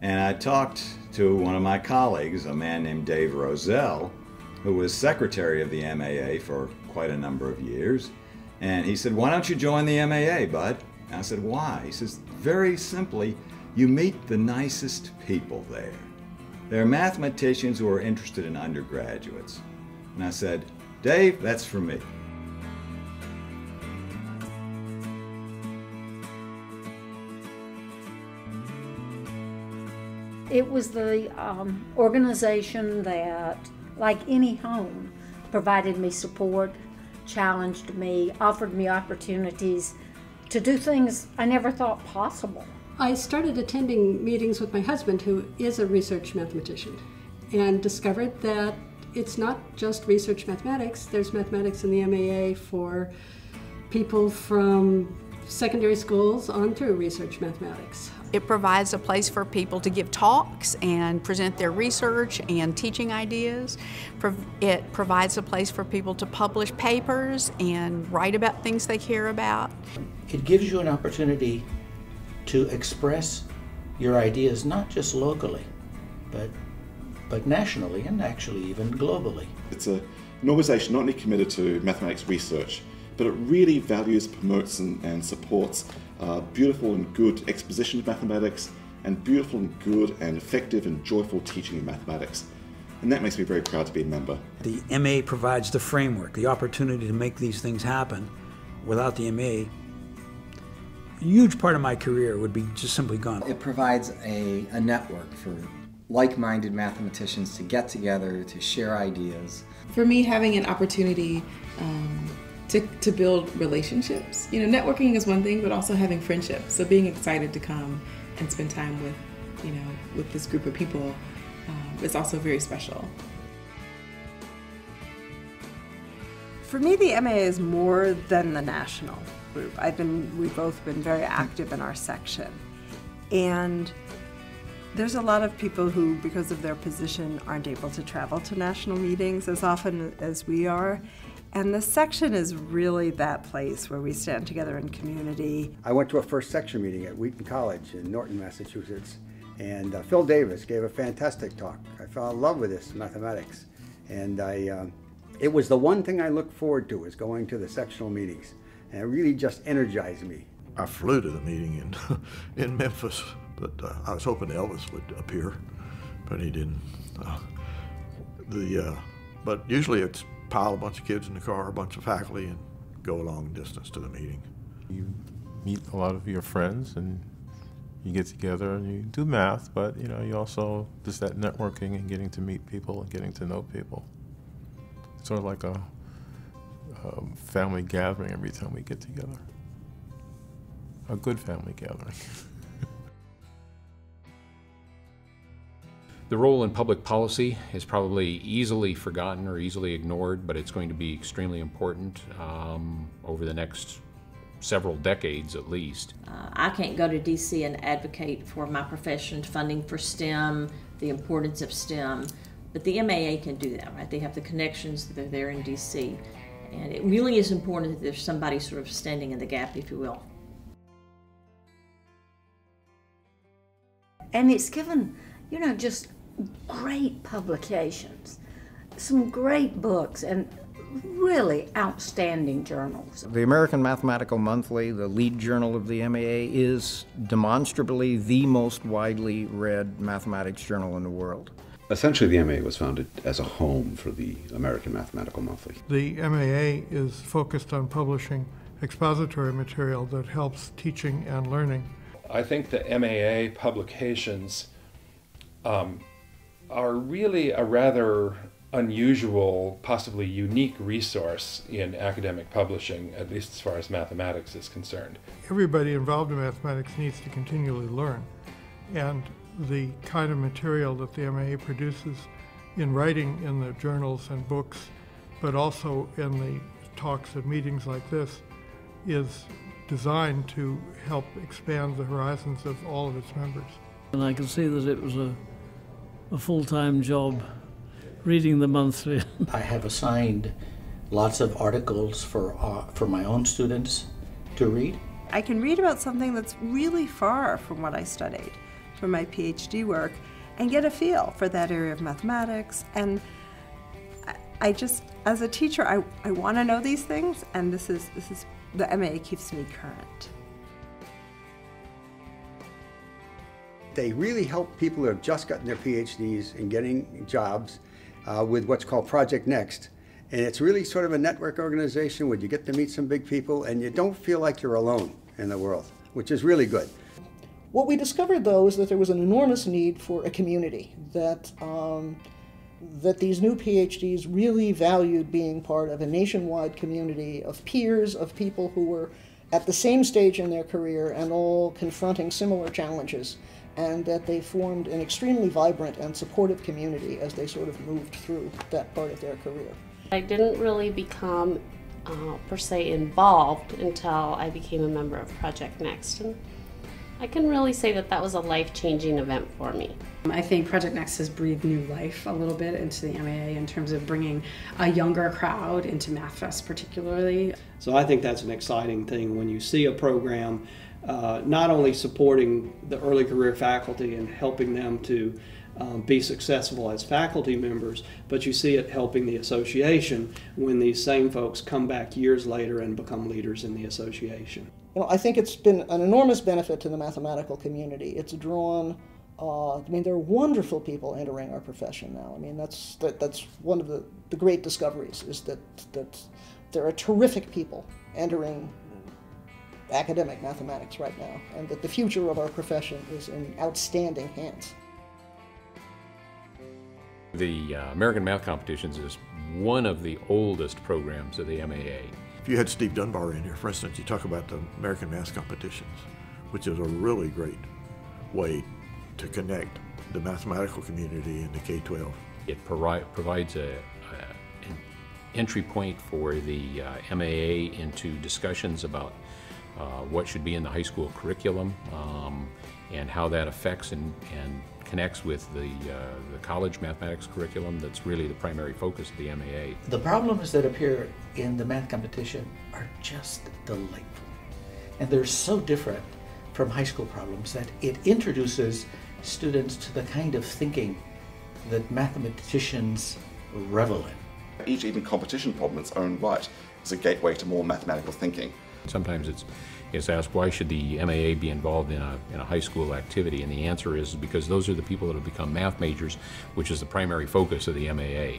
And I talked to one of my colleagues, a man named Dave Roselle, who was secretary of the MAA for quite a number of years. And he said, "Why don't you join the MAA, bud?" And I said, "Why?" He says, "Very simply, you meet the nicest people there. They're mathematicians who are interested in undergraduates." And I said, "Dave, that's for me." It was the organization that, like any home, provided me support, challenged me, offered me opportunities to do things I never thought possible. I started attending meetings with my husband, who is a research mathematician, and discovered that it's not just research mathematics. There's mathematics in the MAA for people from secondary schools on through research mathematics. It provides a place for people to give talks and present their research and teaching ideas. It provides a place for people to publish papers and write about things they care about. It gives you an opportunity to express your ideas not just locally, but nationally and actually even globally. It's an organisation not only committed to mathematics research, but it really values, promotes and supports beautiful and good exposition of mathematics and beautiful and good and effective and joyful teaching of mathematics. And that makes me very proud to be a member. The MAA provides the framework, the opportunity to make these things happen. Without the MAA, a huge part of my career would be just simply gone. It provides a network for like-minded mathematicians to get together, to share ideas. For me, having an opportunity to build relationships. You know, networking is one thing, but also having friendships. So being excited to come and spend time with, with this group of people is also very special. For me, the MAA is more than the national group. We've both been very active in our section. And there's a lot of people who, because of their position, aren't able to travel to national meetings as often as we are. And the section is really that place where we stand together in community. I went to a first section meeting at Wheaton College in Norton, Massachusetts, and Phil Davis gave a fantastic talk. I fell in love with this mathematics, and it was the one thing I looked forward to, was going to the sectional meetings, and it really just energized me. I flew to the meeting in Memphis, but I was hoping Elvis would appear, but he didn't. But usually it's pile a bunch of kids in the car, a bunch of faculty, and go a long distance to the meeting. You meet a lot of your friends and you get together and you do math, but you also, just that networking and getting to meet people and getting to know people. It's sort of like a family gathering every time we get together. A good family gathering. The role in public policy is probably easily forgotten or easily ignored, but it's going to be extremely important over the next several decades at least. I can't go to DC and advocate for my profession, funding for STEM, the importance of STEM, but the MAA can do that, right? They have the connections that are there in DC, and it really is important that there's somebody sort of standing in the gap, if you will. And it's given, just great publications, some great books, and really outstanding journals. The American Mathematical Monthly, the lead journal of the MAA, is demonstrably the most widely read mathematics journal in the world. Essentially, the MAA was founded as a home for the American Mathematical Monthly. The MAA is focused on publishing expository material that helps teaching and learning. I think the MAA publications are really a rather unusual, possibly unique resource in academic publishing, at least as far as mathematics is concerned. Everybody involved in mathematics needs to continually learn, and the kind of material that the MAA produces in writing in the journals and books, but also in the talks at meetings like this, is designed to help expand the horizons of all of its members. And I could see that it was a full-time job reading the monthly. I have assigned lots of articles for my own students to read. I can read about something that's really far from what I studied, for my PhD work and get a feel for that area of mathematics. And I just, as a teacher, I want to know these things, and this is the MAA keeps me current. They really help people who have just gotten their PhDs and getting jobs with what's called Project Next. And it's really sort of a network organization where you get to meet some big people and you don't feel like you're alone in the world, which is really good. What we discovered, though, is that there was an enormous need for a community, that these new PhDs really valued being part of a nationwide community of peers, of people who were at the same stage in their career and all confronting similar challenges, and that they formed an extremely vibrant and supportive community as they sort of moved through that part of their career. I didn't really become per se involved until I became a member of Project Next, and I can really say that that was a life-changing event for me. I think Project Next has breathed new life a little bit into the MAA in terms of bringing a younger crowd into MathFest particularly. So I think that's an exciting thing when you see a program not only supporting the early career faculty and helping them to be successful as faculty members, but you see it helping the association when these same folks come back years later and become leaders in the association. You know, I think it's been an enormous benefit to the mathematical community. It's drawn, I mean, there are wonderful people entering our profession now. I mean, that's one of the great discoveries, is that there are terrific people entering academic mathematics right now, and that the future of our profession is in outstanding hands. The American Math Competitions is one of the oldest programs of the MAA. If you had Steve Dunbar in here, for instance, you talk about the American Math Competitions, which is a really great way to connect the mathematical community and the K-12. It provides an entry point for the MAA into discussions about what should be in the high school curriculum and how that affects and connects with the college mathematics curriculum that's really the primary focus of the MAA. The problems that appear in the math competition are just delightful. And they're so different from high school problems that it introduces students to the kind of thinking that mathematicians revel in. Each even competition problem in its own right is a gateway to more mathematical thinking. Sometimes it's asked, why should the MAA be involved in a high school activity? And the answer is because those are the people that have become math majors, which is the primary focus of the MAA.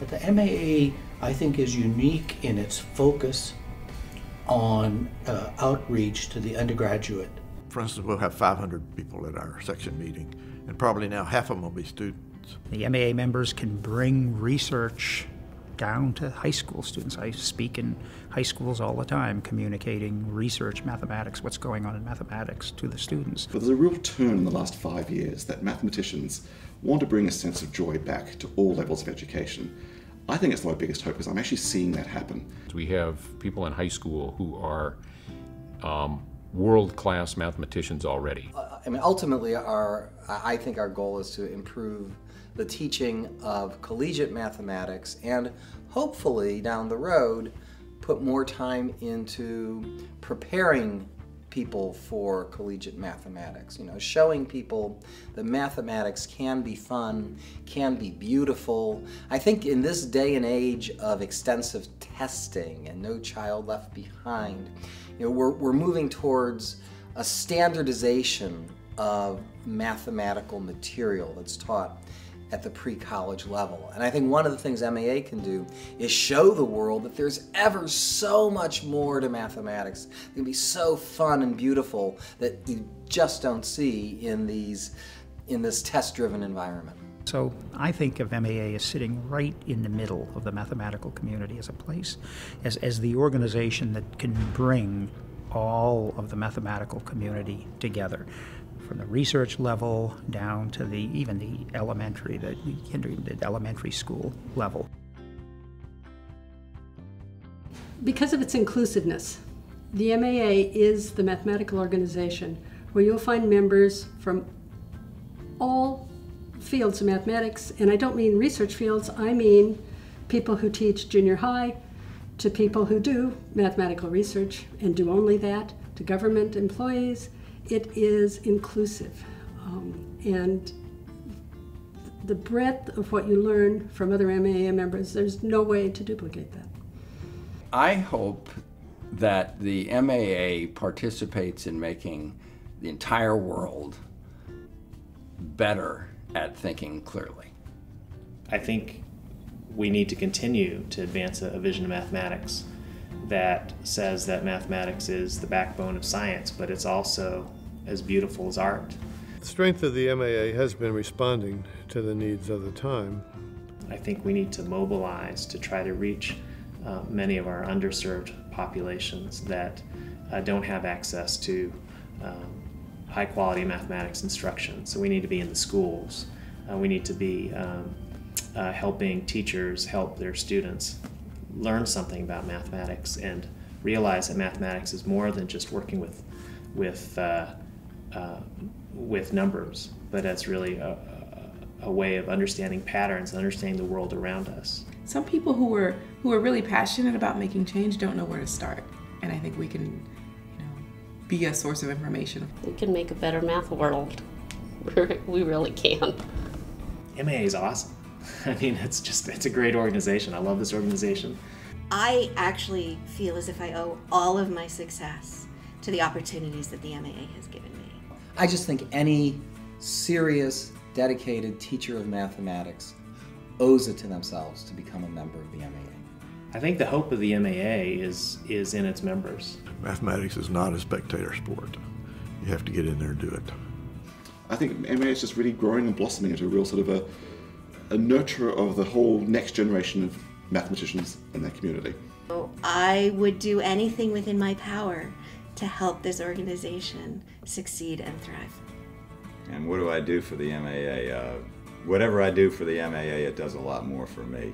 But the MAA, I think, is unique in its focus on outreach to the undergraduate. For instance, we'll have 500 people at our section meeting, and probably now half of them will be students. The MAA members can bring research down to high school students. I speak in high schools all the time, communicating research, mathematics, what's going on in mathematics to the students. But there's a real turn in the last 5 years that mathematicians want to bring a sense of joy back to all levels of education. I think it's my biggest hope, because I'm actually seeing that happen. We have people in high school who are world-class mathematicians already. I mean, ultimately, I think our goal is to improve the teaching of collegiate mathematics, and hopefully down the road put more time into preparing people for collegiate mathematics, you know, showing people that mathematics can be fun, can be beautiful. I think in this day and age of extensive testing and no child left behind, you know, we're moving towards a standardization of mathematical material that's taught at the pre-college level. And I think one of the things MAA can do is show the world that there's ever so much more to mathematics. It can be so fun and beautiful that you just don't see in this test-driven environment. So I think of MAA as sitting right in the middle of the mathematical community as a place, as the organization that can bring all of the mathematical community together, from the research level down to even the elementary, the elementary school level. Because of its inclusiveness, the MAA is the mathematical organization where you'll find members from all fields of mathematics, and I don't mean research fields, I mean people who teach junior high, to people who do mathematical research and do only that, to government employees. It is inclusive. And the breadth of what you learn from other MAA members, there's no way to duplicate that. I hope that the MAA participates in making the entire world better at thinking clearly. I think we need to continue to advance a vision of mathematics that says that mathematics is the backbone of science, but it's also as beautiful as art. The strength of the MAA has been responding to the needs of the time. I think we need to mobilize to try to reach many of our underserved populations that don't have access to high quality mathematics instruction. So we need to be in the schools. We need to be helping teachers help their students learn something about mathematics and realize that mathematics is more than just working with numbers, but it's really a way of understanding patterns, understanding the world around us. Some people who are really passionate about making change don't know where to start, and I think we can, be a source of information. We can make a better math world. We really can. MAA is awesome. I mean, it's a great organization. I love this organization. I actually feel as if I owe all of my success to the opportunities that the MAA has given me. I just think any serious, dedicated teacher of mathematics owes it to themselves to become a member of the MAA. I think the hope of the MAA is in its members. Mathematics is not a spectator sport. You have to get in there and do it. I think MAA is just really growing and blossoming into a real sort of a nurturer of the whole next generation of mathematicians in their community. So I would do anything within my power to help this organization succeed and thrive. And what do I do for the MAA? Whatever I do for the MAA, it does a lot more for me.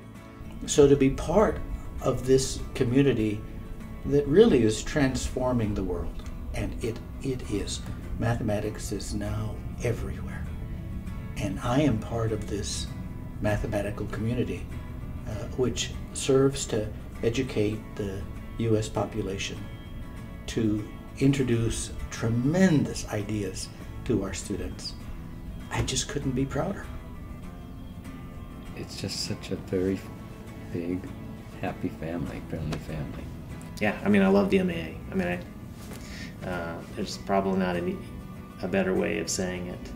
So to be part of this community that really is transforming the world, and it is. Mathematics is now everywhere. And I am part of this mathematical community, which serves to educate the U.S. population, to introduce tremendous ideas to our students. I just couldn't be prouder. It's just such a very big, happy family, friendly family. Yeah, I mean, I love the MAA. I mean, there's probably not a better way of saying it.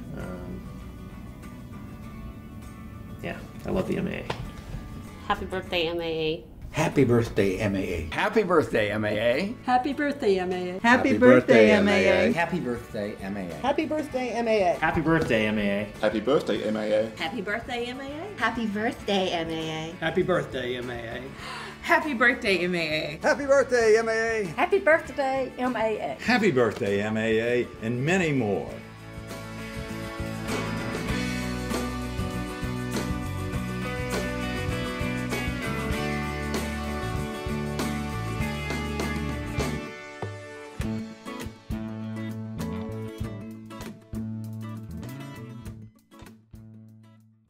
Yeah, I love the MAA. Happy birthday, MAA. Happy birthday, MAA. Happy birthday, MAA. Happy birthday, MAA. Happy birthday, MAA. Happy birthday, MAA. Happy birthday, MAA. Happy birthday, MAA. Happy birthday, MAA. Happy birthday, MAA. Happy birthday, MAA. Happy birthday, MAA. Happy birthday, MAA. Happy birthday, MAA. Happy birthday, MAA. Happy birthday, MAA, and many more.